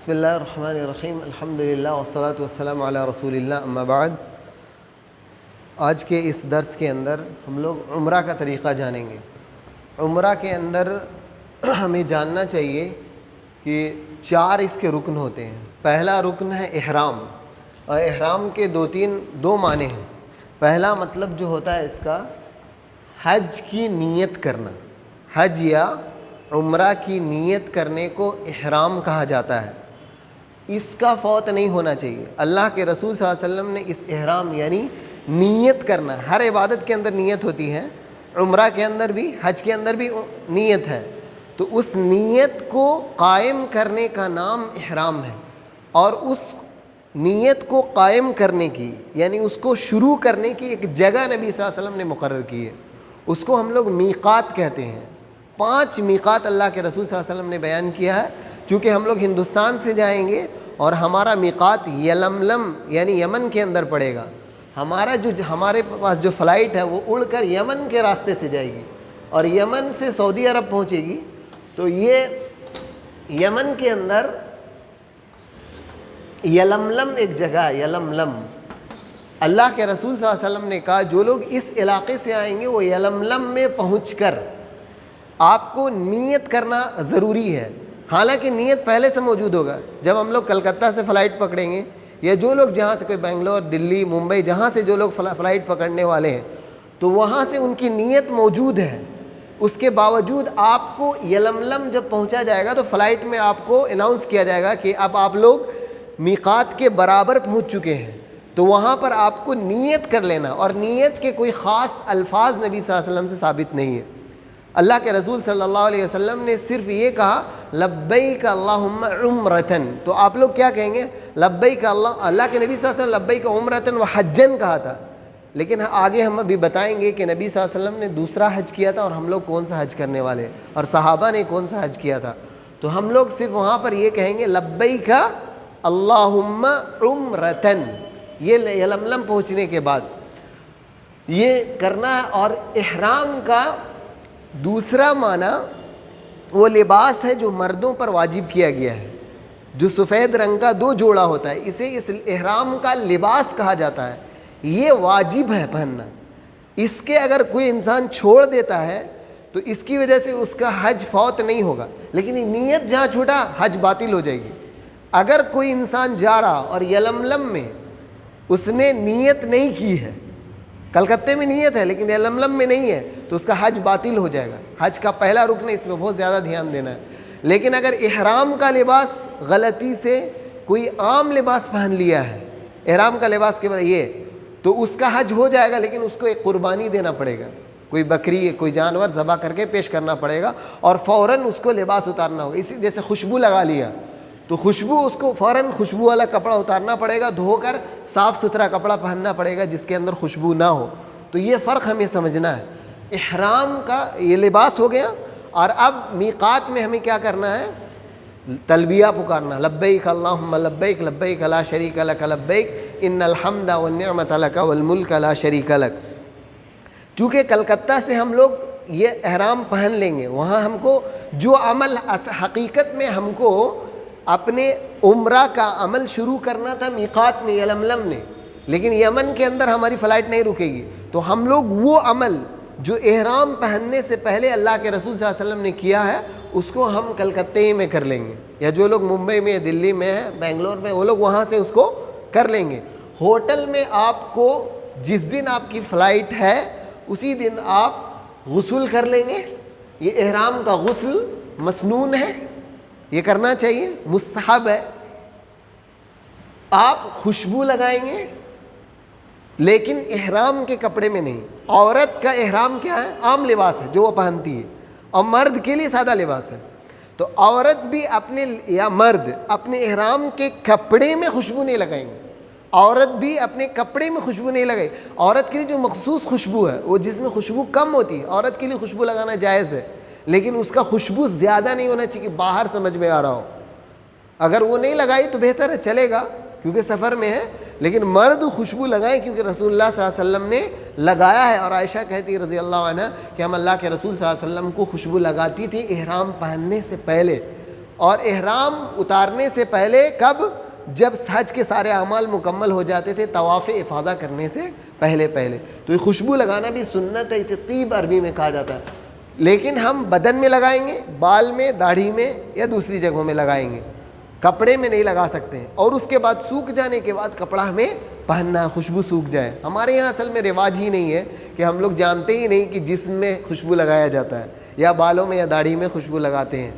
بسم اللہ الرحمن الرحیم الحمدللہ والصلاۃ والسلام علی رسول اللہ اما بعد۔ آج کے اس درس کے اندر ہم لوگ عمرہ کا طریقہ جانیں گے۔ عمرہ کے اندر ہمیں جاننا چاہیے کہ 4 اس کے رکن ہوتے ہیں۔ پہلا رکن ہے احرام، اور احرام کے دو معنی ہیں۔ پہلا مطلب جو ہوتا ہے اس کا حج کی نیت کرنا، حج یا عمرہ کی نیت کرنے کو احرام کہا جاتا ہے۔ اس کا فوت نہیں ہونا چاہیے۔ اللہ کے رسول صلی اللہ علیہ وسلم نے اس احرام یعنی نیت کرنا، ہر عبادت کے اندر نیت ہوتی ہے، عمرہ کے اندر بھی، حج کے اندر بھی نیت ہے، تو اس نیت کو قائم کرنے کا نام احرام ہے۔ اور اس نیت کو قائم کرنے کی یعنی اس کو شروع کرنے کی ایک جگہ نبی صلی اللہ علیہ وسلم نے مقرر کی ہے، اس کو ہم لوگ میقات کہتے ہیں۔ 5 میقات اللہ کے رسول صلی اللہ علیہ وسلم نے بیان کیا ہے۔ چونکہ ہم لوگ ہندوستان سے جائیں گے اور ہمارا میقات یلملم یعنی یمن کے اندر پڑے گا، ہمارے پاس جو فلائٹ ہے وہ اڑ کر یمن کے راستے سے جائے گی اور یمن سے سعودی عرب پہنچے گی۔ تو یہ یمن کے اندر یلملم ایک جگہ ہے، یلملم۔ اللہ کے رسول صلی اللہ علیہ وسلم نے کہا جو لوگ اس علاقے سے آئیں گے وہ یلملم میں پہنچ کر آپ کو نیت کرنا ضروری ہے۔ حالانکہ نیت پہلے سے موجود ہوگا۔ جب ہم لوگ کلکتہ سے فلائٹ پکڑیں گے یا جو لوگ جہاں سے، کوئی بنگلور، دلی، ممبئی، جہاں سے جو لوگ فلائٹ پکڑنے والے ہیں، تو وہاں سے ان کی نیت موجود ہے۔ اس کے باوجود آپ کو یلملم جب پہنچا جائے گا تو فلائٹ میں آپ کو اناؤنس کیا جائے گا کہ اب آپ لوگ میقات کے برابر پہنچ چکے ہیں۔ تو وہاں پر آپ کو نیت کر لینا، اور نیت کے کوئی خاص الفاظ نبی صلی اللہ علیہ وسلم سے ثابت نہیں ہے۔ اللہ کے رسول صلی اللہ علیہ وسلم نے صرف یہ کہا لبیک اللہم عمرتن، تو آپ لوگ کیا کہیں گے؟ لبیک اللہ کے نبی صلی اللہ علیہ وسلم لبیک عمرتن و حجن کہا تھا، لیکن آگے ہم ابھی بتائیں گے کہ نبی صلی اللہ علیہ وسلم نے دوسرا حج کیا تھا اور ہم لوگ کون سا حج کرنے والے ہیں، اور صحابہ نے کون سا حج کیا تھا۔ تو ہم لوگ صرف وہاں پر یہ کہیں گے لبیک اللہم عمرتن، یہ یلملم پہنچنے کے بعد یہ کرنا ہے۔ اور احرام کا دوسرا معنی وہ لباس ہے جو مردوں پر واجب کیا گیا ہے، جو سفید رنگ کا 2 جوڑا ہوتا ہے، اسے اس احرام کا لباس کہا جاتا ہے۔ یہ واجب ہے پہننا۔ اس کے اگر کوئی انسان چھوڑ دیتا ہے تو اس کی وجہ سے اس کا حج فوت نہیں ہوگا، لیکن یہ نیت جہاں چھوٹا حج باطل ہو جائے گی۔ اگر کوئی انسان جا رہا اور یلملم میں اس نے نیت نہیں کی ہے، کلکتے میں نیت ہے لیکن یلملم میں نہیں ہے، تو اس کا حج باطل ہو جائے گا۔ حج کا پہلا رکن ہے، اس میں بہت زیادہ دھیان دینا ہے۔ لیکن اگر احرام کا لباس غلطی سے کوئی عام لباس پہن لیا ہے، احرام کا لباس کے بعد یہ، تو اس کا حج ہو جائے گا، لیکن اس کو ایک قربانی دینا پڑے گا، کوئی بکری، کوئی جانور ذبح کر کے پیش کرنا پڑے گا، اور فوراً اس کو لباس اتارنا ہوگا۔ اسی جیسے خوشبو لگا لیا تو خوشبو، اس کو فوراً خوشبو والا کپڑا اتارنا پڑے گا، دھو کر صاف ستھرا کپڑا پہننا پڑے گا جس کے اندر خوشبو نہ ہو۔ تو یہ فرق ہمیں سمجھنا ہے۔ احرام کا یہ لباس ہو گیا، اور اب میقات میں ہمیں کیا کرنا ہے؟ تلبیہ پکارنا، لبیک اللہم لبیک لبیک لا شریک لک لبیک ان الحمد والنعمت لک والملک لا شریک لک۔ چونکہ کلکتہ سے ہم لوگ یہ احرام پہن لیں گے، وہاں ہم کو جو عمل حقیقت میں ہم کو اپنے عمرہ کا عمل شروع کرنا تھا میقات میں یلملم نے، لیکن یمن کے اندر ہماری فلائٹ نہیں رکے گی، تو ہم لوگ وہ عمل جو احرام پہننے سے پہلے اللہ کے رسول صلی اللہ علیہ وسلم نے کیا ہے اس کو ہم کلکتے میں کر لیں گے، یا جو لوگ ممبئی میں، دلی میں ہیں، بنگلور میں، وہ لوگ وہاں سے اس کو کر لیں گے۔ ہوٹل میں آپ کو جس دن آپ کی فلائٹ ہے اسی دن آپ غسل کر لیں گے۔ یہ احرام کا غسل مسنون ہے، یہ کرنا چاہیے، مستحب ہے۔ آپ خوشبو لگائیں گے لیکن احرام کے کپڑے میں نہیں۔ عورت کا احرام کیا ہے؟ عام لباس ہے جو وہ پہنتی ہے، اور مرد کے لیے سادہ لباس ہے۔ تو عورت بھی اپنے، یا مرد اپنے احرام کے کپڑے میں خوشبو نہیں لگائیں گے۔ عورت بھی اپنے کپڑے میں خوشبو نہیں لگائے۔ عورت کے لیے جو مخصوص خوشبو ہے، وہ جس میں خوشبو کم ہوتی ہے، عورت کے لیے خوشبو لگانا جائز ہے، لیکن اس کا خوشبو زیادہ نہیں ہونا چاہیے کہ باہر سمجھ میں آ رہا ہو۔ اگر وہ نہیں لگائی تو بہتر ہے، چلے گا کیونکہ سفر میں ہے، لیکن مرد خوشبو لگائیں کیونکہ رسول اللہ صلی اللہ علیہ وسلم نے لگایا ہے۔ اور عائشہ کہتی ہے رضی اللہ عنہ کہ ہم اللہ کے رسول صلی اللہ علیہ وسلم کو خوشبو لگاتی تھی احرام پہننے سے پہلے، اور احرام اتارنے سے پہلے کب؟ جب حج کے سارے اعمال مکمل ہو جاتے تھے، طواف افاضہ کرنے سے پہلے تو یہ خوشبو لگانا بھی سنت ہے، اسے طیب عربی میں کہا جاتا ہے، لیکن ہم بدن میں لگائیں گے، بال میں، داڑھی میں یا دوسری جگہوں میں لگائیں گے، کپڑے میں نہیں لگا سکتے ہیں، اور اس کے بعد سوکھ جانے کے بعد کپڑا ہمیں پہننا ہے، خوشبو سوکھ جائے۔ ہمارے یہاں اصل میں رواج ہی نہیں ہے کہ ہم لوگ جانتے ہی نہیں کہ جسم میں خوشبو لگایا جاتا ہے، یا بالوں میں یا داڑھی میں خوشبو لگاتے ہیں۔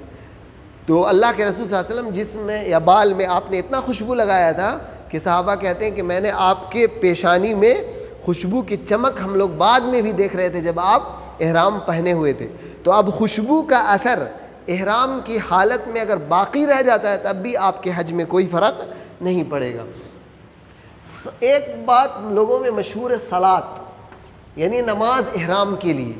تو اللہ کے رسول صلی اللہ علیہ وسلم جسم میں یا بال میں آپ نے اتنا خوشبو لگایا تھا کہ صحابہ کہتے ہیں کہ میں نے آپ کے پیشانی میں خوشبو کی چمک ہم لوگ بعد میں بھی دیکھ رہے تھے جب آپ احرام پہنے ہوئے تھے۔ تو اب خوشبو کا اثر احرام کی حالت میں اگر باقی رہ جاتا ہے تب بھی آپ کے حج میں کوئی فرق نہیں پڑے گا۔ ایک بات لوگوں میں مشہور ہے، صلاۃ، یعنی نماز احرام کے لیے۔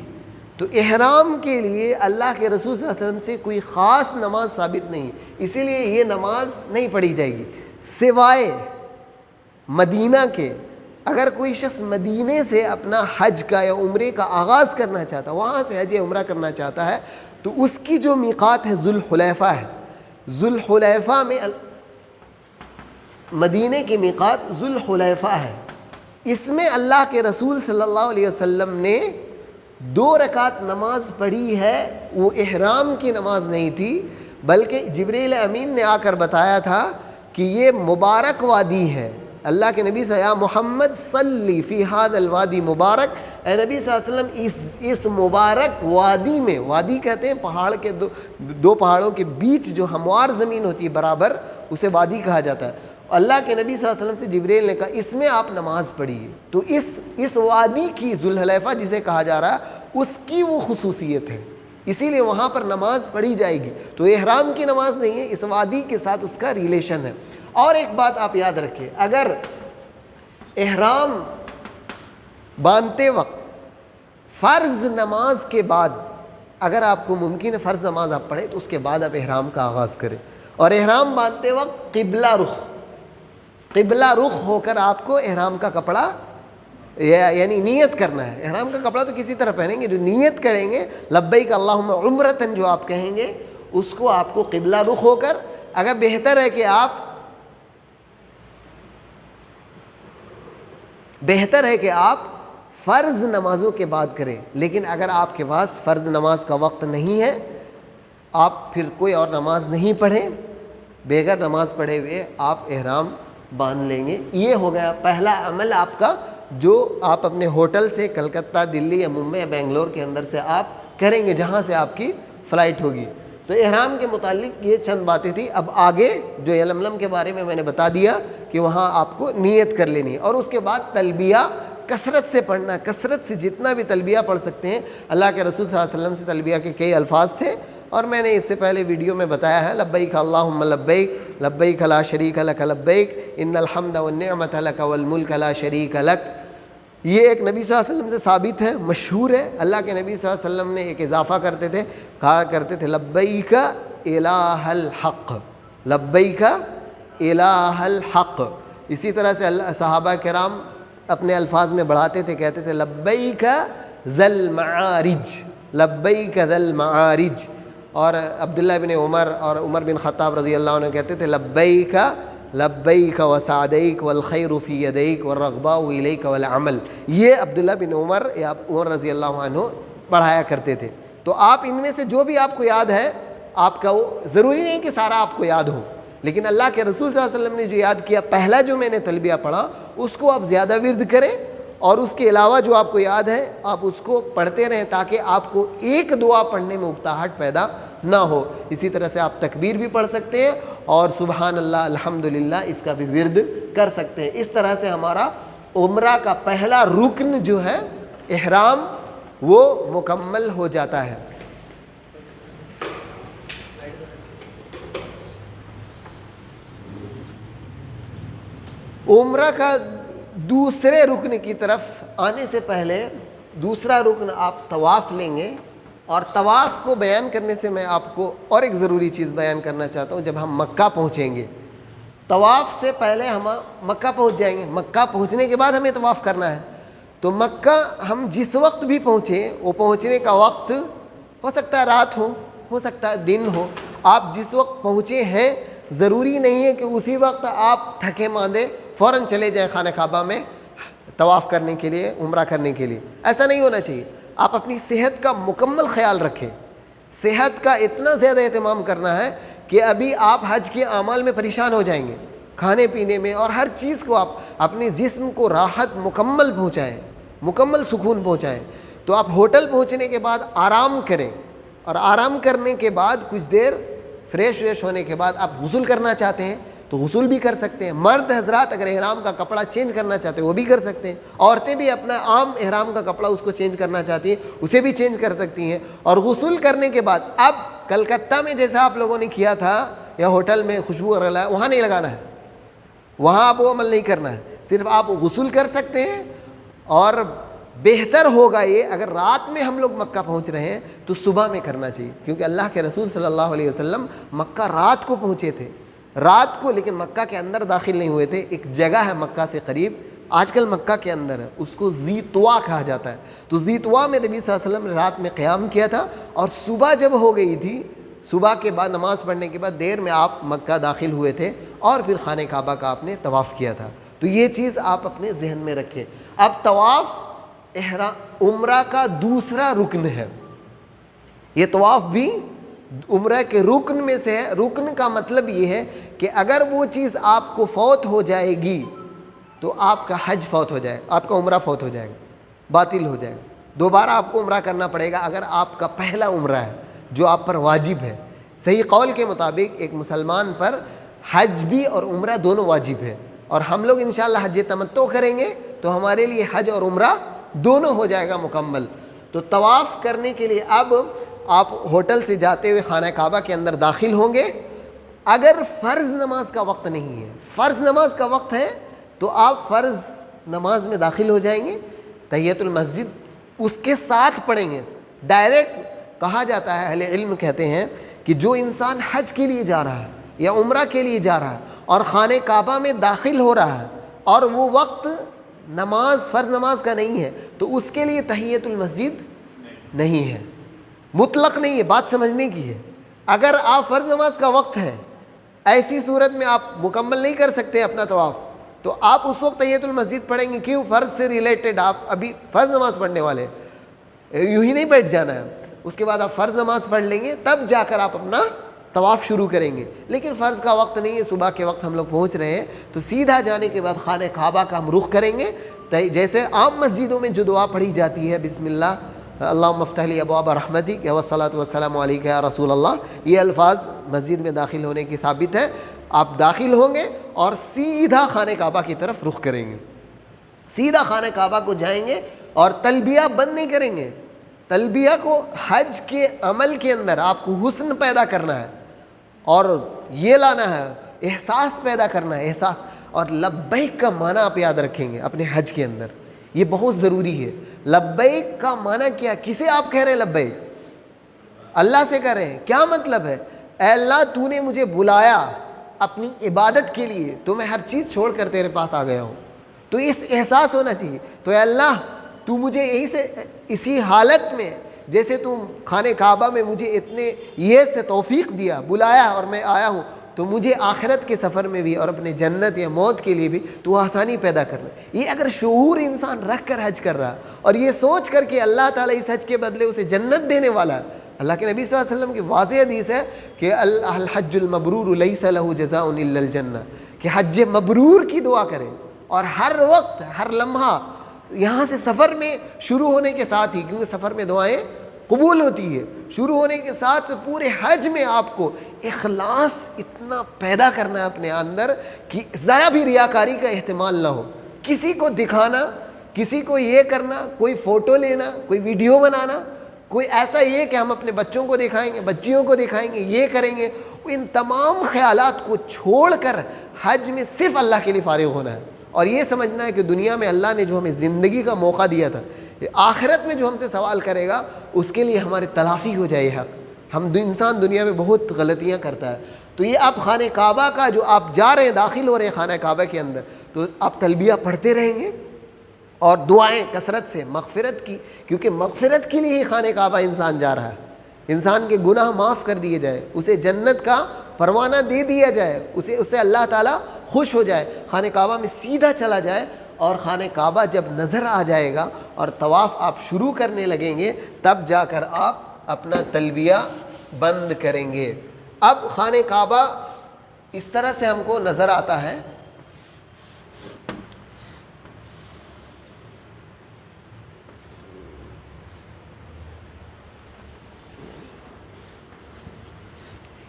تو احرام کے لیے اللہ کے رسول صلی اللہ علیہ وسلم سے کوئی خاص نماز ثابت نہیں، اسی لیے یہ نماز نہیں پڑھی جائے گی سوائے مدینہ کے۔ اگر کوئی شخص مدینے سے اپنا حج کا یا عمرے کا آغاز کرنا چاہتا ہے، وہاں سے حج یا عمرہ کرنا چاہتا ہے، تو اس کی جو میقات ہے ذوالحلیفہ ہے۔ ذوالحلیفہ میں مدینے کی میقات ذوالحلیفہ ہے۔ اس میں اللہ کے رسول صلی اللہ علیہ وسلم نے 2 رکعت نماز پڑھی ہے، وہ احرام کی نماز نہیں تھی، بلکہ جبریل امین نے آ کر بتایا تھا کہ یہ مبارک وادی ہے۔ اللہ کے نبی صلی اللہ علیہ وسلم، محمد صلی فی ھذا الوادی مبارک، اے نبی صلی اللہ علیہ وسلم اس مبارک وادی میں، وادی کہتے ہیں پہاڑ کے دو پہاڑوں کے بیچ جو ہموار زمین ہوتی ہے برابر، اسے وادی کہا جاتا ہے۔ اللہ کے نبی صلی اللہ علیہ وسلم سے جبریل نے کہا اس میں آپ نماز پڑھیے۔ تو اس وادی کی ذوالحلیفہ جسے کہا جا رہا ہے، اس کی وہ خصوصیت ہے، اسی لیے وہاں پر نماز پڑھی جائے گی۔ تو احرام کی نماز نہیں ہے، اس وادی کے ساتھ اس کا ریلیشن ہے۔ اور ایک بات آپ یاد رکھیں، اگر احرام باندھتے وقت فرض نماز کے بعد اگر آپ کو ممکن ہے فرض نماز آپ پڑھیں تو اس کے بعد آپ احرام کا آغاز کریں، اور احرام باندھتے وقت قبلہ رخ ہو کر آپ کو احرام کا کپڑا یعنی نیت کرنا ہے۔ احرام کا کپڑا تو کسی طرح پہنیں گے، جو نیت کریں گے لبیک اللہم عمرتن جو آپ کہیں گے، اس کو آپ کو قبلہ رخ ہو کر، اگر بہتر ہے کہ آپ فرض نمازوں کے بعد کریں، لیکن اگر آپ کے پاس فرض نماز کا وقت نہیں ہے، آپ پھر کوئی اور نماز نہیں پڑھیں، بغیر نماز پڑھے ہوئے آپ احرام باندھ لیں گے۔ یہ ہو گیا پہلا عمل آپ کا، جو آپ اپنے ہوٹل سے کلکتہ، دلی یا ممبئی یا بنگلور کے اندر سے آپ کریں گے، جہاں سے آپ کی فلائٹ ہوگی۔ تو احرام کے متعلق یہ چند باتیں تھیں۔ اب آگے جو یلملم کے بارے میں نے بتا دیا کہ وہاں آپ کو نیت کر لینی ہے، اور اس کے بعد تلبیہ کثرت سے پڑھنا، کثرت سے جتنا بھی تلبیہ پڑھ سکتے ہیں۔ اللہ کے رسول صلی اللہ علیہ وسلم سے تلبیہ کے کئی الفاظ تھے، اور میں نے اس سے پہلے ویڈیو میں بتایا ہے، لبیک اللہم لبیک، لبیک لا شریک لک لبیک، ان الحمد والنعمت لک والملک لا شریک لک۔ یہ ایک نبی صلی اللہ علیہ وسلم سے ثابت ہے، مشہور ہے۔ اللہ کے نبی صلی اللہ علیہ وسلم نے ایک اضافہ کرتے تھے، کہا کرتے تھے لبیک الہ الحق، لبیک الہ الحق۔ اسی طرح سے صحابہ کرام اپنے الفاظ میں بڑھاتے تھے، کہتے تھے لبیک ذی المعارج، لبیک ذی المعارج۔ اور عبداللہ بن عمر اور عمر بن خطاب رضی اللہ عنہ کہتے تھے لبیک لبیک وسعدیک والخیر فی یدیک والرغباء الیک والعمل۔ یہ عبداللہ بن عمر یا عمر رضی اللہ عنہ پڑھایا کرتے تھے۔ تو آپ ان میں سے جو بھی آپ کو یاد ہے، آپ کا وہ ضروری نہیں کہ سارا آپ کو یاد ہو، لیکن اللہ کے رسول صلی اللہ علیہ وسلم نے جو یاد کیا، پہلا جو میں نے تلبیہ پڑھا، اس کو آپ زیادہ ورد کریں، اور اس کے علاوہ جو آپ کو یاد ہے آپ اس کو پڑھتے رہیں، تاکہ آپ کو ایک دعا پڑھنے میں اکتاہٹ پیدا نہ ہو۔ اسی طرح سے آپ تکبیر بھی پڑھ سکتے ہیں، اور سبحان اللہ الحمدللہ اس کا بھی ورد کر سکتے ہیں۔ اس طرح سے ہمارا عمرہ کا پہلا رکن جو ہے احرام، وہ مکمل ہو جاتا ہے۔ عمرہ کا دوسرے رکن کی طرف آنے سے پہلے دوسرا رکن آپ طواف لیں گے، اور طواف کو بیان کرنے سے میں آپ کو اور ایک ضروری چیز بیان کرنا چاہتا ہوں۔ جب ہم مکہ پہنچیں گے، طواف سے پہلے ہم مکہ پہنچ جائیں گے، مکہ پہنچنے کے بعد ہمیں طواف کرنا ہے۔ تو مکہ ہم جس وقت بھی پہنچیں، وہ پہنچنے کا وقت ہو سکتا ہے رات ہو سکتا ہے دن ہو، آپ جس وقت پہنچے ہیں ضروری نہیں ہے کہ اسی وقت آپ تھکے ماندے فوراً چلے جائیں خانہ کعبہ میں طواف کرنے کے لیے، عمرہ کرنے کے لیے. ایسا نہیں ہونا چاہیے. آپ اپنی صحت کا مکمل خیال رکھیں. صحت کا اتنا زیادہ اہتمام کرنا ہے کہ ابھی آپ حج کے اعمال میں پریشان ہو جائیں گے، کھانے پینے میں اور ہر چیز کو آپ اپنے جسم کو راحت مکمل پہنچائیں، مکمل سکون پہنچائیں. تو آپ ہوٹل پہنچنے کے بعد آرام کریں، اور آرام کرنے کے بعد کچھ دیر فریش ہونے کے بعد آپ غسل کرنا چاہتے ہیں تو غسل بھی کر سکتے ہیں. مرد حضرات اگر احرام کا کپڑا چینج کرنا چاہتے ہیں وہ بھی کر سکتے ہیں. عورتیں بھی اپنا عام احرام کا کپڑا اس کو چینج کرنا چاہتی ہیں اسے بھی چینج کر سکتی ہیں. اور غسل کرنے کے بعد اب کلکتہ میں جیسا آپ لوگوں نے کیا تھا یا ہوٹل میں خوشبو لگایا، وہاں نہیں لگانا ہے، وہاں آپ وہ عمل نہیں کرنا ہے. صرف آپ غسل کر سکتے ہیں. اور بہتر ہوگا یہ اگر رات میں ہم لوگ مکہ پہنچ رہے ہیں تو صبح میں کرنا چاہیے، کیونکہ اللہ کے رسول صلی اللہ علیہ وسلم مکہ رات کو پہنچے تھے، رات کو، لیکن مکہ کے اندر داخل نہیں ہوئے تھے. ایک جگہ ہے مکہ سے قریب، آج کل مکہ کے اندر ہے، اس کو ذی طوا کہا جاتا ہے. تو ذی طوا میں نبی صلی اللہ علیہ وسلم نے رات میں قیام کیا تھا، اور صبح جب ہو گئی تھی، صبح کے بعد نماز پڑھنے کے بعد دیر میں آپ مکہ داخل ہوئے تھے، اور پھر خانہ کعبہ کا آپ نے طواف کیا تھا. تو یہ چیز آپ اپنے ذہن میں رکھیں. اب طواف عمرہ کا دوسرا رکن ہے. یہ طواف بھی عمرہ کے رکن میں سے ہے. رکن کا مطلب یہ ہے کہ اگر وہ چیز آپ کو فوت ہو جائے گی تو آپ کا حج فوت ہو جائے گا، آپ کا عمرہ فوت ہو جائے گا، باطل ہو جائے گا. دوبارہ آپ کو عمرہ کرنا پڑے گا اگر آپ کا پہلا عمرہ ہے جو آپ پر واجب ہے. صحیح قول کے مطابق ایک مسلمان پر حج بھی اور عمرہ دونوں واجب ہے. اور ہم لوگ انشاءاللہ حج تمتع کریں گے تو ہمارے لیے حج اور عمرہ دونوں ہو جائے گا مکمل. تو طواف کرنے کے لیے اب آپ ہوٹل سے جاتے ہوئے خانہ کعبہ کے اندر داخل ہوں گے. اگر فرض نماز کا وقت نہیں ہے، فرض نماز کا وقت ہے تو آپ فرض نماز میں داخل ہو جائیں گے، تحیۃ المسجد اس کے ساتھ پڑھیں گے. ڈائریکٹ کہا جاتا ہے، اہل علم کہتے ہیں کہ جو انسان حج کے لیے جا رہا ہے یا عمرہ کے لیے جا رہا ہے اور خانہ کعبہ میں داخل ہو رہا ہے اور وہ وقت نماز فرض نماز کا نہیں ہے تو اس کے لیے تحیۃ المسجد نہیں ہے، مطلق نہیں ہے. بات سمجھنے کی ہے. اگر آپ فرض نماز کا وقت ہے، ایسی صورت میں آپ مکمل نہیں کر سکتے اپنا طواف، تو آپ اس وقت تحیۃ المسجد پڑھیں گے. کیوں؟ فرض سے ریلیٹڈ آپ ابھی فرض نماز پڑھنے والے، یوں ہی نہیں بیٹھ جانا ہے. اس کے بعد آپ فرض نماز پڑھ لیں گے، تب جا کر آپ اپنا طواف شروع کریں گے. لیکن فرض کا وقت نہیں ہے، صبح کے وقت ہم لوگ پہنچ رہے ہیں تو سیدھا جانے کے بعد خانہ کعبہ کا ہم رخ کریں گے. جیسے عام مسجدوں میں جو دعا پڑھی جاتی ہے، بسم اللہ اللہم افتح لی ابواب رحمتک والصلاۃ والسلام علیک یا رسول اللہ، یہ الفاظ مسجد میں داخل ہونے کی ثابت ہے. آپ داخل ہوں گے اور سیدھا خانہ کعبہ کی طرف رخ کریں گے. سیدھا خانہ کعبہ کو جائیں گے اور تلبیہ بند نہیں کریں گے. تلبیہ کو حج کے عمل کے اندر آپ کو حسن پیدا کرنا ہے اور یہ لانا ہے، احساس پیدا کرنا ہے، احساس. اور لبیک کا معنی آپ یاد رکھیں گے اپنے حج کے اندر، یہ بہت ضروری ہے. لبیک کا معنی کیا؟ کسے آپ کہہ رہے ہیں لبیک؟ اللہ سے کہہ رہے ہیں. کیا مطلب ہے؟ اے اللہ تو نے مجھے بلایا اپنی عبادت کے لیے تو میں ہر چیز چھوڑ کر تیرے پاس آ گیا ہوں. تو اس احساس ہونا چاہیے. تو اے اللہ تو مجھے یہی سے اسی حالت میں جیسے تم خانہ کعبہ میں مجھے اتنے یہ سے توفیق دیا، بلایا اور میں آیا ہوں، تو مجھے آخرت کے سفر میں بھی اور اپنے جنت یا موت کے لیے بھی تو آسانی پیدا کرنا. یہ اگر شعور انسان رکھ کر حج کر رہا اور یہ سوچ کر کہ اللہ تعالیٰ اس حج کے بدلے اسے جنت دینے والا ہے. اللہ کے نبی صلی اللہ علیہ وسلم کی واضح حدیث ہے کہ الحج المبرور لیس له جزاء الا الجنہ، کہ حج مبرور کی دعا کریں اور ہر وقت ہر لمحہ یہاں سے سفر میں شروع ہونے کے ساتھ ہی، کیونکہ سفر میں دعائیں قبول ہوتی ہے، شروع ہونے کے ساتھ سے پورے حج میں آپ کو اخلاص اتنا پیدا کرنا ہے اپنے اندر کہ ذرا بھی ریاکاری کا احتمال نہ ہو. کسی کو دکھانا، کسی کو یہ کرنا، کوئی فوٹو لینا، کوئی ویڈیو بنانا، کوئی ایسا یہ کہ ہم اپنے بچوں کو دکھائیں گے، بچیوں کو دکھائیں گے، یہ کریں گے، ان تمام خیالات کو چھوڑ کر حج میں صرف اللہ کے لیے فارغ ہونا ہے. اور یہ سمجھنا ہے کہ دنیا میں اللہ نے جو ہمیں زندگی کا موقع دیا تھا، آخرت میں جو ہم سے سوال کرے گا اس کے لیے ہماری تلافی ہو جائے حق. انسان دنیا میں بہت غلطیاں کرتا ہے. تو یہ آپ خانہ کعبہ کا جو آپ جا رہے ہیں، داخل ہو رہے ہیں خانہ کعبہ کے اندر، تو آپ تلبیہ پڑھتے رہیں گے اور دعائیں کثرت سے مغفرت کی، کیونکہ مغفرت کے لیے ہی خانہ کعبہ انسان جا رہا ہے. انسان کے گناہ معاف کر دیے جائے, اسے جنت کا پروانہ دے دیا جائے, اس سے اللہ تعالیٰ خوش ہو جائے, خانہ کعبہ میں سیدھا چلا جائے, اور خانہ کعبہ جب نظر آ جائے گا اور طواف آپ شروع کرنے لگیں گے, تب جا کر آپ اپنا تلبیہ بند کریں گے. اب خانہ کعبہ اس طرح سے ہم کو نظر آتا ہے.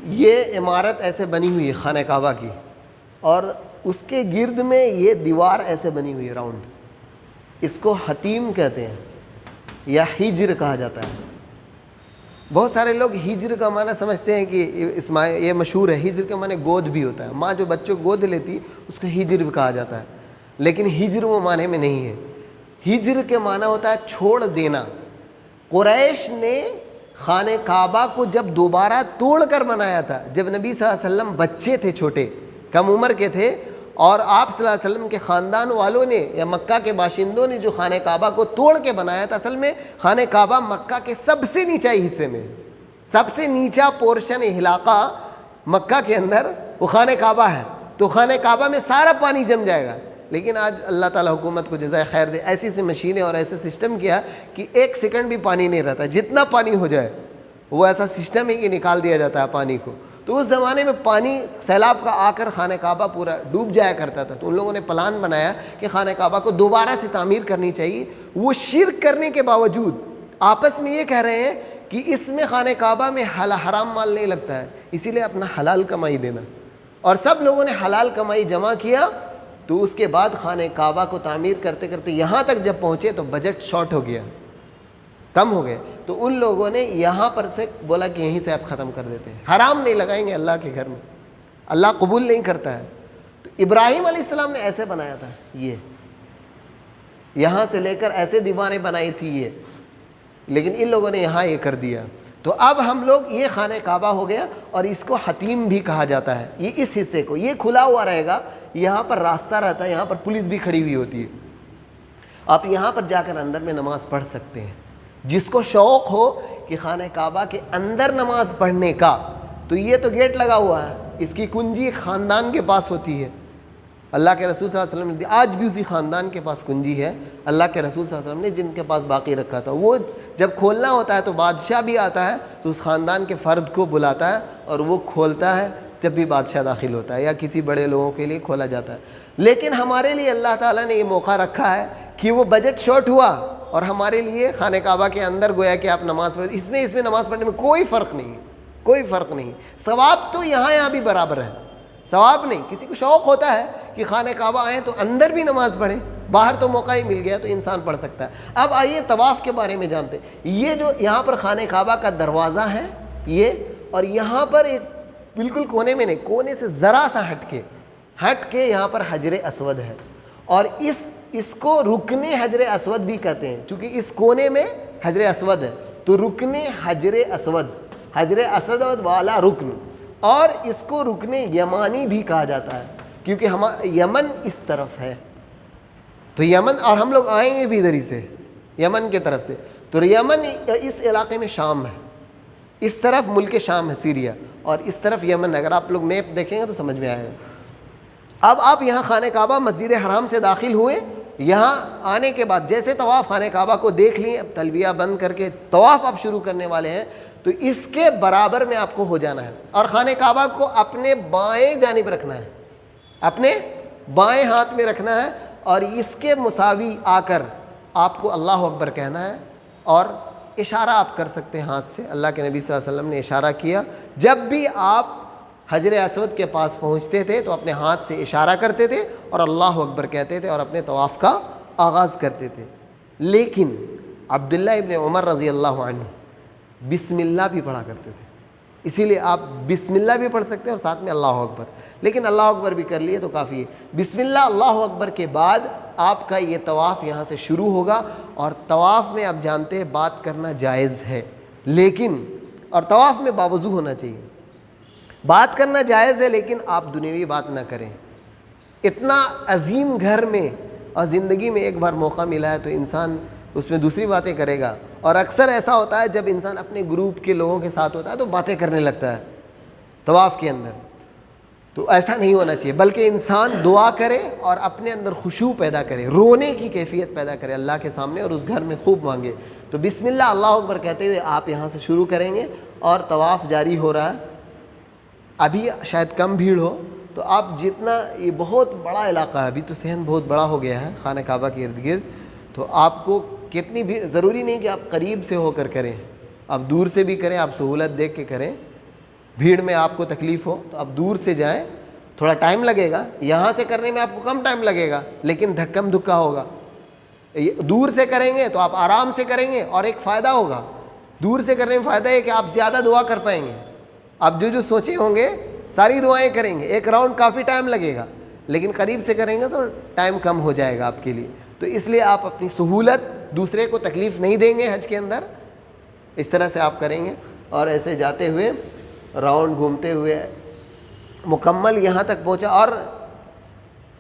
یہ عمارت ایسے بنی ہوئی ہے خانہ کعبہ کی, اور اس کے گرد میں یہ دیوار ایسے بنی ہوئی ہے راؤنڈ. اس کو حتیم کہتے ہیں یا ہجر کہا جاتا ہے. بہت سارے لوگ ہجر کا معنی سمجھتے ہیں کہ یہ مشہور ہے, ہجر کا معنی گود بھی ہوتا ہے. ماں جو بچوں کو گود لیتی اس کو ہجر بھی کہا جاتا ہے, لیکن ہجر وہ معنی میں نہیں ہے. ہجر کے معنی ہوتا ہے چھوڑ دینا. قریش نے خانہ کعبہ کو جب دوبارہ توڑ کر بنایا تھا, جب نبی صلی اللہ علیہ وسلم بچے تھے, چھوٹے کم عمر کے تھے, اور آپ صلی اللہ علیہ وسلم کے خاندان والوں نے یا مکہ کے باشندوں نے جو خانہ کعبہ کو توڑ کے بنایا تھا, اصل میں خانہ کعبہ مکہ کے سب سے نیچائی حصے میں, سب سے نیچا پورشن علاقہ مکہ کے اندر وہ خانہ کعبہ ہے. تو خانہ کعبہ میں سارا پانی جم جائے گا. لیکن آج اللہ تعالیٰ حکومت کو جزائے خیر دے, ایسی سی مشینیں اور ایسا سسٹم کیا کہ 1 سیکنڈ بھی پانی نہیں رہتا, جتنا پانی ہو جائے وہ ایسا سسٹم ہے کہ نکال دیا جاتا ہے پانی کو. تو اس زمانے میں پانی سیلاب کا آ کر خانہ کعبہ پورا ڈوب جایا کرتا تھا. تو ان لوگوں نے پلان بنایا کہ خانہ کعبہ کو دوبارہ سے تعمیر کرنی چاہیے. وہ شرک کرنے کے باوجود آپس میں یہ کہہ رہے ہیں کہ اس میں خانہ کعبہ میں حرام مال نہیں لگتا ہے, اسی لیے اپنا حلال کمائی دینا. اور سب لوگوں نے حلال کمائی جمع کیا. تو اس کے بعد خانہ کعبہ کو تعمیر کرتے کرتے یہاں تک جب پہنچے تو بجٹ شارٹ ہو گیا, کم ہو گئے. تو ان لوگوں نے یہاں پر سے بولا کہ یہیں سے آپ ختم کر دیتے ہیں, حرام نہیں لگائیں گے اللہ کے گھر میں, اللہ قبول نہیں کرتا ہے. تو ابراہیم علیہ السلام نے ایسے بنایا تھا, یہ یہاں سے لے کر ایسے دیواریں بنائی تھی یہ, لیکن ان لوگوں نے یہاں یہ کر دیا. تو اب ہم لوگ, یہ خانہ کعبہ ہو گیا, اور اس کو حتیم بھی کہا جاتا ہے. یہ اس حصے کو, یہ کھلا ہوا رہے گا, یہاں پر راستہ رہتا ہے, یہاں پر پولیس بھی کھڑی ہوئی ہوتی ہے. آپ یہاں پر جا کر اندر میں نماز پڑھ سکتے ہیں. جس کو شوق ہو کہ خانہ کعبہ کے اندر نماز پڑھنے کا, تو یہ تو گیٹ لگا ہوا ہے, اس کی کنجی خاندان کے پاس ہوتی ہے. اللہ کے رسول صلی اللہ علیہ وسلم نے, آج بھی اسی خاندان کے پاس کنجی ہے. اللہ کے رسول صلی اللہ علیہ وسلم نے جن کے پاس باقی رکھا تھا, وہ جب کھولنا ہوتا ہے تو بادشاہ بھی آتا ہے, تو اس خاندان کے فرد کو بلاتا ہے اور وہ کھولتا ہے جب بھی بادشاہ داخل ہوتا ہے, یا کسی بڑے لوگوں کے لیے کھولا جاتا ہے. لیکن ہمارے لیے اللہ تعالیٰ نے یہ موقع رکھا ہے کہ وہ بجٹ شارٹ ہوا, اور ہمارے لیے خانہ کعبہ کے اندر گویا کہ آپ نماز پڑھیں. اس میں نماز پڑھنے میں کوئی فرق نہیں ہے, کوئی فرق نہیں. ثواب تو یہاں بھی برابر ہے, ثواب نہیں. کسی کو شوق ہوتا ہے کہ خانہ کعبہ آئیں تو اندر بھی نماز پڑھیں, باہر تو موقع ہی مل گیا تو انسان پڑھ سکتا ہے. اب آئیے طواف کے بارے میں جانتے ہیں. یہ جو یہاں پر خانہ کعبہ کا دروازہ ہے یہ, اور یہاں پر ایک بالکل کونے میں نہیں, کونے سے ذرا سا ہٹ کے یہاں پر حجر اسود ہے, اور اس کو رکن حجر اسود بھی کہتے ہیں, چونکہ اس کونے میں حجر اسود ہے تو رکن حجر اسود والا رکن. اور اس کو رکن یمانی بھی کہا جاتا ہے, کیونکہ یمن اس طرف ہے. تو یمن, اور ہم لوگ آئیں گے بھی ادھر ہی سے, یمن کے طرف سے. تو یمن اس علاقے میں شام ہے, اس طرف ملک شام ہے سیریا, اور اس طرف یمن. اگر آپ لوگ میپ دیکھیں گے تو سمجھ میں آئے گا. اب آپ یہاں خانہ کعبہ مسجد حرام سے داخل ہوئے. یہاں آنے کے بعد جیسے طواف خانہ کعبہ کو دیکھ لیے, اب تلبیہ بند کر کے طواف آپ شروع کرنے والے ہیں, تو اس کے برابر میں آپ کو ہو جانا ہے, اور خانہ کعبہ کو اپنے بائیں جانب رکھنا ہے, اپنے بائیں ہاتھ میں رکھنا ہے, اور اس کے مساوی آ کر آپ کو اللہ اکبر کہنا ہے, اور اشارہ آپ کر سکتے ہیں ہاتھ سے. اللہ کے نبی صلی اللہ علیہ وسلم نے اشارہ کیا, جب بھی آپ حجر اسود کے پاس پہنچتے تھے تو اپنے ہاتھ سے اشارہ کرتے تھے اور اللہ اکبر کہتے تھے اور اپنے طواف کا آغاز کرتے تھے. لیکن عبداللہ ابن عمر رضی اللہ عنہ بسم اللہ بھی پڑھا کرتے تھے, اسی لیے آپ بسم اللہ بھی پڑھ سکتے ہیں اور ساتھ میں اللہ اکبر, لیکن اللہ اکبر بھی کر لیے تو کافی ہے. بسم اللہ اللہ اکبر کے بعد آپ کا یہ طواف یہاں سے شروع ہوگا. اور طواف میں آپ جانتے ہیں بات کرنا جائز ہے, لیکن اور طواف میں باوضو ہونا چاہیے. بات کرنا جائز ہے, لیکن آپ دنیاوی بات نہ کریں. اتنا عظیم گھر میں اور زندگی میں ایک بار موقع ملا ہے تو انسان اس میں دوسری باتیں کرے گا, اور اکثر ایسا ہوتا ہے جب انسان اپنے گروپ کے لوگوں کے ساتھ ہوتا ہے تو باتیں کرنے لگتا ہے طواف کے اندر. تو ایسا نہیں ہونا چاہیے, بلکہ انسان دعا کرے اور اپنے اندر خشوع پیدا کرے, رونے کی کیفیت پیدا کرے اللہ کے سامنے, اور اس گھر میں خوب مانگے. تو بسم اللہ اللہ اکبر کہتے ہوئے آپ یہاں سے شروع کریں گے, اور طواف جاری ہو رہا ہے. ابھی شاید کم بھیڑ ہو, تو آپ جتنا, یہ بہت بڑا علاقہ ہے, ابھی تو صحن بہت بڑا ہو گیا ہے خانہ کعبہ کے ارد گرد, تو آپ کو کتنی بھیڑ, ضروری نہیں کہ آپ قریب سے ہو کر کریں, آپ دور سے بھی کریں, آپ سہولت دیکھ کے کریں. بھیڑ میں آپ کو تکلیف ہو تو آپ دور سے جائیں, تھوڑا ٹائم لگے گا. یہاں سے کرنے میں آپ کو کم ٹائم لگے گا, لیکن دھکم دھکا ہوگا. دور سے کریں گے تو آپ آرام سے کریں گے, اور ایک فائدہ ہوگا دور سے کرنے میں, فائدہ ہے کہ آپ زیادہ دعا کر پائیں گے. آپ جو سوچے ہوں گے ساری دعائیں کریں گے, ایک راؤنڈ کافی ٹائم لگے گا, لیکن قریب سے کریں گے تو ٹائم کم ہو جائے گا آپ کے لیے. تو اس لیے آپ اپنی سہولت, دوسرے کو تکلیف نہیں دیں گے حج کے اندر, اس طرح سے آپ کریں گے. اور ایسے جاتے ہوئے راؤنڈ گھومتے ہوئے مکمل یہاں تک پہنچا. اور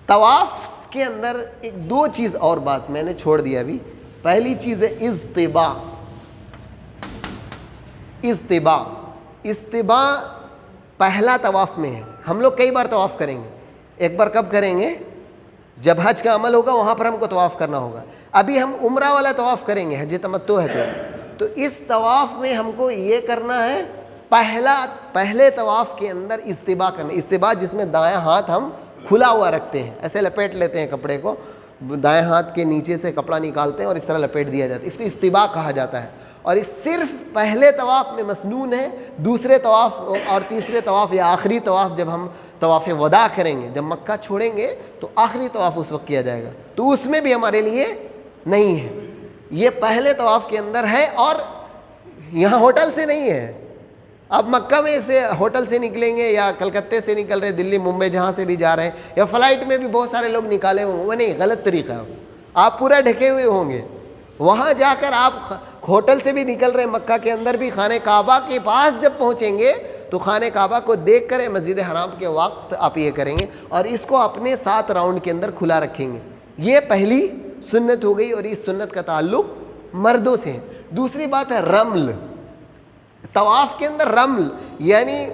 طواف کے اندر ایک دو چیز اور بات میں نے چھوڑ دیا ابھی. پہلی چیز ہے اجتباء. اجتباء پہلا طواف میں ہے. ہم لوگ کئی بار طواف کریں گے, ایک بار کب کریں گے جب حج کا عمل ہوگا, وہاں پر ہم کو طواف کرنا ہوگا. ابھی ہم عمرہ والا طواف کریں گے, حج تمتع ہے تو اس طواف میں ہم کو یہ کرنا ہے, پہلے طواف کے اندر اجتباء کرنا. اجتباء جس میں دایاں ہاتھ ہم کھلا ہوا رکھتے ہیں, ایسے لپیٹ لیتے ہیں کپڑے کو, دائیں ہاتھ کے نیچے سے کپڑا نکالتے ہیں اور اس طرح لپیٹ دیا جاتا ہے, اس کو اجتباء کہا جاتا ہے. اور اس صرف پہلے طواف میں مسنون ہے. دوسرے طواف اور تیسرے طواف یا آخری طواف جب ہم طواف وداع کریں گے, جب مکہ چھوڑیں گے تو آخری طواف اس وقت کیا جائے گا, تو اس میں بھی ہمارے لیے نہیں ہے. یہ پہلے طواف کے اندر ہے, اور یہاں ہوٹل سے نہیں ہے. اب مکہ میں سے ہوٹل سے نکلیں گے, یا کلکتے سے نکل رہے, دلی ممبئی جہاں سے بھی جا رہے ہیں, یا فلائٹ میں بھی بہت سارے لوگ نکالے ہوں گے, وہ نہیں, غلط طریقہ ہے. آپ پورا ڈھکے ہوئے ہوں گے, وہاں جا کر آپ ہوٹل سے بھی نکل رہے, مکہ کے اندر بھی خانہ کعبہ کے پاس جب پہنچیں گے تو خانہ کعبہ کو دیکھ کر مسجد حرام کے وقت آپ یہ کریں گے, اور اس کو اپنے 7 راؤنڈ کے اندر کھلا رکھیں گے. یہ پہلی سنت ہو گئی, اور اس سنت کا تعلق مردوں سے ہے. دوسری بات ہے رمل. طواف کے اندر رمل یعنی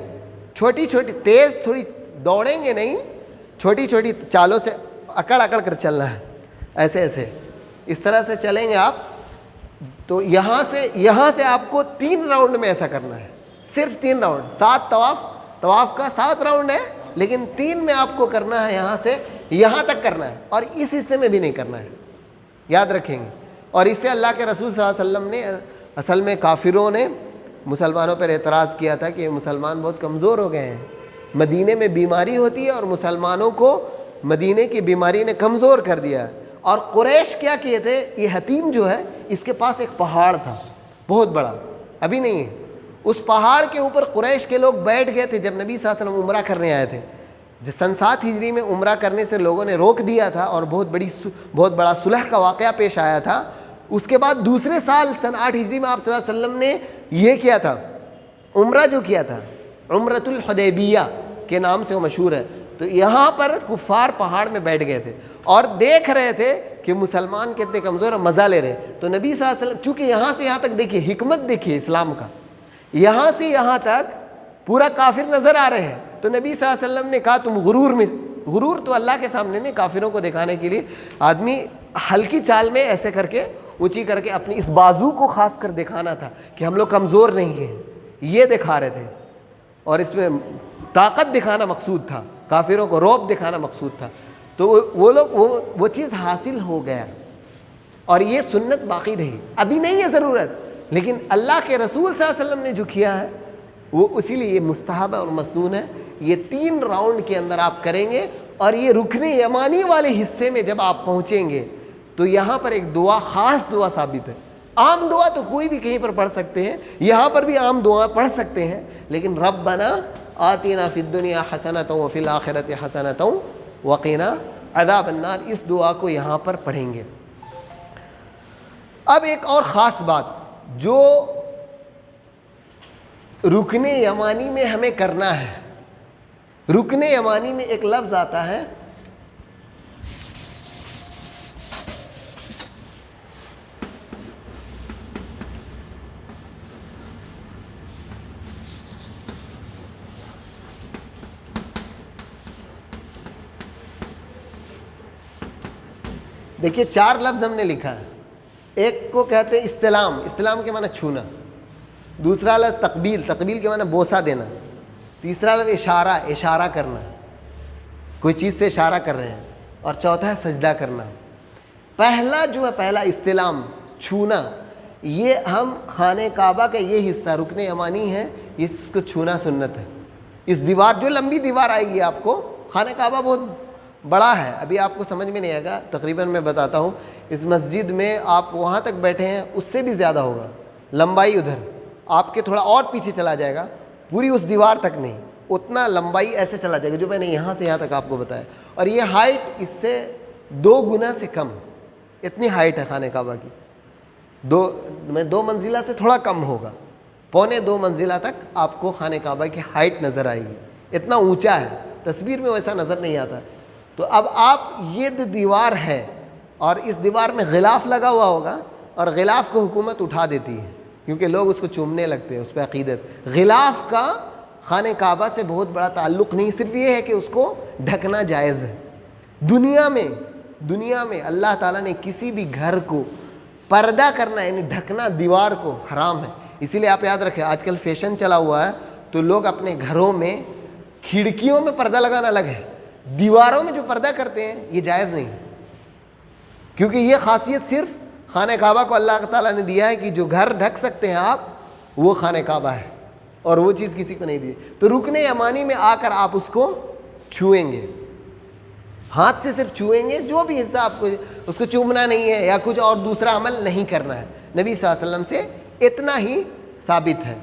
چھوٹی چھوٹی, تیز تھوڑی دوڑیں گے نہیں, چھوٹی چھوٹی چالوں سے اکڑ کر چلنا ہے, ایسے ایسے اس طرح سے چلیں گے آپ. تو یہاں سے آپ کو 3 راؤنڈ میں ایسا کرنا ہے, صرف 3 راؤنڈ. 7 طواف کا 7 راؤنڈ ہے, لیکن 3 میں آپ کو کرنا ہے, یہاں سے یہاں تک کرنا ہے, اور اس حصے میں بھی نہیں کرنا ہے, یاد رکھیں گے. اور اسے اللہ کے رسول صلی اللہ علیہ وسلم نے, اصل میں کافروں نے مسلمانوں پر اعتراض کیا تھا کہ مسلمان بہت کمزور ہو گئے ہیں, مدینے میں بیماری ہوتی ہے اور مسلمانوں کو مدینے کی بیماری نے کمزور کر دیا. اور قریش کیا کیے تھے, یہ حتیم جو ہے اس کے پاس ایک پہاڑ تھا بہت بڑا, ابھی نہیں ہے. اس پہاڑ کے اوپر قریش کے لوگ بیٹھ گئے تھے جب نبی صلی اللہ علیہ وسلم عمرہ کرنے آئے تھے. سن 7 ہجری میں عمرہ کرنے سے لوگوں نے روک دیا تھا, اور بہت بڑا صلح کا واقعہ پیش آیا تھا. اس کے بعد دوسرے سال سن 8 ہجری میں آپ صلی اللہ علیہ وسلم نے یہ کیا تھا, عمرہ جو کیا تھا, عمرۃ الحدیبیہ کے نام سے وہ مشہور ہے. تو یہاں پر کفار پہاڑ میں بیٹھ گئے تھے اور دیکھ رہے تھے کہ مسلمان کتنے کمزور ہیں, مزہ لے رہے. تو نبی صلی اللہ علیہ وسلم, چونکہ یہاں سے یہاں تک دیکھیے, حکمت دیکھیے اسلام کا, یہاں سے یہاں تک پورا کافر نظر آ رہے ہیں. تو نبی صلی اللہ علیہ وسلم نے کہا تم غرور تو اللہ کے سامنے نہیں, کافروں کو دکھانے کے لیے آدمی ہلکی چال میں ایسے کر کے اونچی کر کے اپنی اس بازو کو خاص کر دکھانا تھا کہ ہم لوگ کمزور نہیں ہیں, یہ دکھا رہے تھے. اور اس میں طاقت دکھانا مقصود تھا, کافروں کو رعب دکھانا مقصود تھا. تو وہ لوگ وہ چیز حاصل ہو گیا, اور یہ سنت باقی رہی. ابھی نہیں ہے ضرورت, لیکن اللہ کے رسول صلی اللہ علیہ وسلم نے جو کیا ہے وہ اسی لیے یہ مستحب اور مسنون ہے. یہ 3 راؤنڈ کے اندر آپ کریں گے, اور یہ رکن یمانی والے حصے میں جب آپ پہنچیں گے تو یہاں پر ایک دعا, خاص دعا ثابت ہے. عام دعا تو کوئی بھی کہیں پر پڑھ سکتے ہیں, یہاں پر بھی عام دعا پڑھ سکتے ہیں, لیکن ربنا آتنا فی الدنیا حسنۃ وفی الآخرۃ حسنۃ وقنا عذاب النار, اس دعا کو یہاں پر پڑھیں گے. اب ایک اور خاص بات جو رکن یمانی میں ہمیں کرنا ہے, رکن یمانی میں ایک لفظ آتا ہے دیکھیے 4 لفظ ہم نے لکھا ہے. ایک کو کہتے ہیں استلام، استلام کے معنی چھونا. دوسرا لفظ تقبیل، تقبیل کے معنی بوسہ دینا. تیسرا لفظ اشارہ، اشارہ کرنا، کوئی چیز سے اشارہ کر رہے ہیں. اور چوتھا ہے سجدہ کرنا. پہلا جو ہے، پہلا استلام، چھونا، یہ ہم خانہ کعبہ کا یہ حصہ رکن یمانی ہے، اس کو چھونا سنت ہے. اس دیوار، جو لمبی دیوار آئے گی آپ کو، خانہ کعبہ بہت بڑا ہے، ابھی آپ کو سمجھ میں نہیں آئے گا، تقریباً میں بتاتا ہوں. اس مسجد میں آپ وہاں تک بیٹھے ہیں، اس سے بھی زیادہ ہوگا لمبائی. ادھر آپ کے تھوڑا اور پیچھے چلا جائے گا، پوری اس دیوار تک نہیں، اتنا لمبائی ایسے چلا جائے گا جو میں نے یہاں سے یہاں تک آپ کو بتایا. اور یہ ہائٹ اس سے 2 گنا سے کم، اتنی ہائٹ ہے خانہ کعبہ کی. 2 منزلہ سے تھوڑا کم ہوگا، 1.25 منزلہ تک آپ کو خانہ کعبہ کی ہائٹ نظر آئے گی. اتنا اونچا ہے، تصویر میں ویسا نظر نہیں آتا. تو اب آپ یہ جو دیوار ہے، اور اس دیوار میں غلاف لگا ہوا ہوگا، اور غلاف کو حکومت اٹھا دیتی ہے کیونکہ لوگ اس کو چومنے لگتے ہیں، اس پہ عقیدت. غلاف کا خانہ کعبہ سے بہت بڑا تعلق نہیں، صرف یہ ہے کہ اس کو ڈھکنا جائز ہے. دنیا میں اللہ تعالیٰ نے کسی بھی گھر کو پردہ کرنا، یعنی ڈھکنا دیوار کو، حرام ہے. اسی لیے آپ یاد رکھیں، آج کل فیشن چلا ہوا ہے تو لوگ اپنے گھروں میں کھڑکیوں میں پردہ لگانا لگے، دیواروں میں جو پردہ کرتے ہیں یہ جائز نہیں، کیونکہ یہ خاصیت صرف خانہ کعبہ کو اللہ تعالیٰ نے دیا ہے کہ جو گھر ڈھک سکتے ہیں آپ، وہ خانہ کعبہ ہے، اور وہ چیز کسی کو نہیں دی. تو رکن یمانی میں آ کر آپ اس کو چھوئیں گے، ہاتھ سے صرف چھوئیں گے، جو بھی حصہ آپ کو، اس کو چومنا نہیں ہے یا کچھ اور دوسرا عمل نہیں کرنا ہے. نبی صلی اللہ علیہ وسلم سے اتنا ہی ثابت ہے.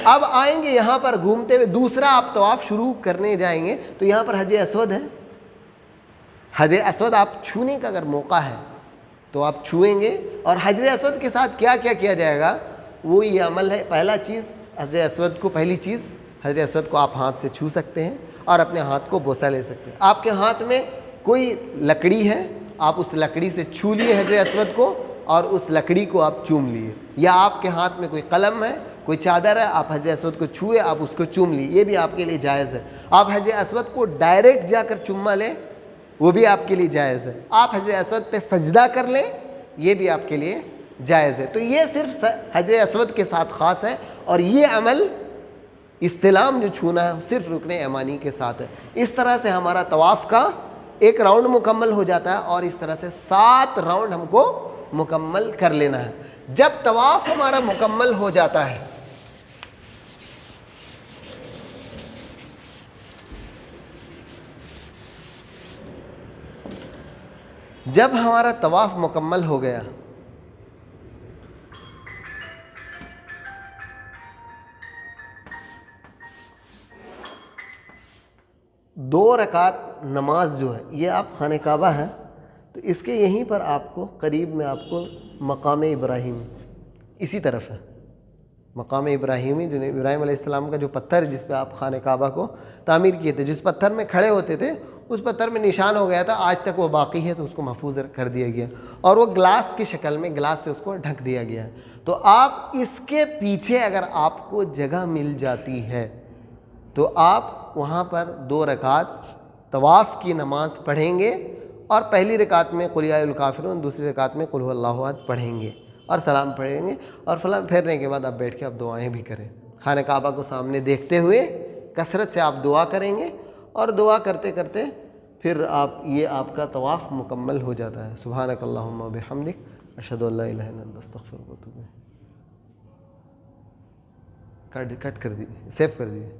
اب آئیں گے یہاں پر گھومتے ہوئے، دوسرا آپ طواف شروع کرنے جائیں گے تو یہاں پر حجر اسود ہے. حجر اسود آپ چھونے کا اگر موقع ہے تو آپ چھوئیں گے. اور حجر اسود کے ساتھ کیا کیا کیا جائے گا، وہ یہ عمل ہے. پہلا چیز، حجر اسود کو، پہلی چیز حجر اسود کو آپ ہاتھ سے چھو سکتے ہیں اور اپنے ہاتھ کو بوسہ لے سکتے ہیں. آپ کے ہاتھ میں کوئی لکڑی ہے، آپ اس لکڑی سے چھو لیے حجر اسود کو اور اس لکڑی کو آپ چوم لیے. یا آپ کے ہاتھ میں کوئی قلم ہے، کوئی چادر ہے، آپ حجر اسود کو چھوئے، آپ اس کو چوم لیے، یہ بھی آپ کے لیے جائز ہے. آپ حجر اسود کو ڈائریکٹ جا کر چوما لیں، وہ بھی آپ کے لیے جائز ہے. آپ حجر اسود پہ سجدہ کر لیں، یہ بھی آپ کے لیے جائز ہے. تو یہ صرف حجر اسود کے ساتھ خاص ہے، اور یہ عمل استلام جو چھونا ہے صرف رکن یمانی کے ساتھ ہے. اس طرح سے ہمارا طواف کا ایک راؤنڈ مکمل ہو جاتا ہے، اور اس طرح سے 7 راؤنڈ ہم کو مکمل کر لینا ہے. جب طواف ہمارا مکمل ہو جاتا ہے، جب ہمارا طواف مکمل ہو گیا، دو رکعت نماز جو ہے، یہ آپ خانہ کعبہ ہے تو اس کے یہیں پر آپ کو قریب میں آپ کو مقام ابراہیم اسی طرف ہے. مقام ابراہیمی جو ابراہیم علیہ السلام کا جو پتھر جس پہ آپ خانہ کعبہ کو تعمیر کیے تھے، جس پتھر میں کھڑے ہوتے تھے، اس پتھر میں نشان ہو گیا تھا، آج تک وہ باقی ہے، تو اس کو محفوظ کر دیا گیا، اور وہ گلاس کی شکل میں، گلاس سے اس کو ڈھک دیا گیا ہے. تو آپ اس کے پیچھے اگر آپ کو جگہ مل جاتی ہے تو آپ وہاں پر 2 رکعت طواف کی نماز پڑھیں گے، اور پہلی رکعت میں قل یا الکافرون، دوسری رکعت میں قل هو اللہ احد پڑھیں گے اور سلام پڑھیں گے. اور پھیرنے کے بعد آپ بیٹھ کے آپ دعائیں بھی کریں، خانہ کعبہ کو سامنے دیکھتے ہوئے کثرت سے آپ دعا کریں گے، اور دعا کرتے کرتے پھر آپ کا طواف مکمل ہو جاتا ہے. سبحانک اللہم و بحمدک، اشہد ان لا الہ الا انت، استغفرک و اتوب الیک. کٹ کر دیجیے، سیو کر دیجیے.